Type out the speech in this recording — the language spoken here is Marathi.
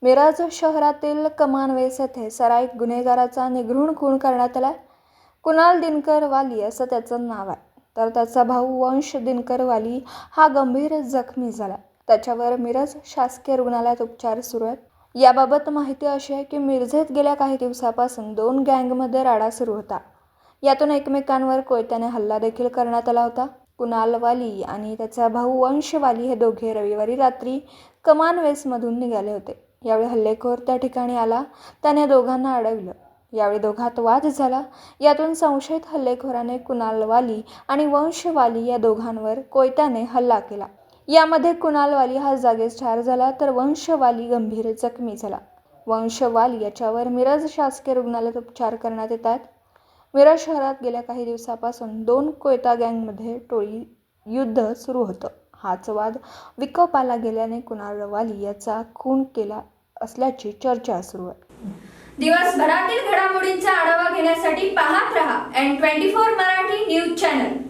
मिरज शहरातील कमानवेस येथे सराईत गुन्हेगाराचा निगृढ खून करण्यात आला. कुणाल दिनकर वाली असं त्याचं नाव आहे. तर त्याचा भाऊ वंश दिनकर वाली हा गंभीर जखमी झाला. त्याच्यावर मिरज शासकीय रुग्णालयात उपचार सुरू आहेत. याबाबत माहिती अशी आहे की मिरजेत गेल्या काही दिवसापासून दोन गँगमध्ये राडा सुरू होता. यातून एकमेकांवर कोयत्याने हल्ला देखील करण्यात आला होता. कुणाल वाली आणि त्याचा भाऊ वंश वाली हे दोघे रविवारी रात्री कमानवेसमधून निघाले होते. यावेळी हल्लेखोर त्या ठिकाणी आला. त्याने दोघांना अडवलं. यावेळी दोघात वाद झाला. यातून संशयित हल्लेखोराने कुणाल वाली आणि वंश वाली या दोघांवर कोयत्याने हल्ला केला. यामध्ये कुणाल वाली हा जागीच ठार झाला तर वंश वाली गंभीर जखमी झाला. वंश वाली याच्यावर मिरज शासकीय रुग्णालयात उपचार करण्यात येत आहेत. मिरज शहरात गेल्या काही दिवसापासून दोन कोयता गँगमध्ये टोळी युद्ध सुरू होतं. हाच वाद विकोपाला गेल्याने कुणाल वाली याचा खून केला असल्याची चर्चा सुरू आहे. दिवसभरातील घडामोडींचा आढावा घेण्यासाठी पाहत रहा N24 मराठी न्यूज चॅनल.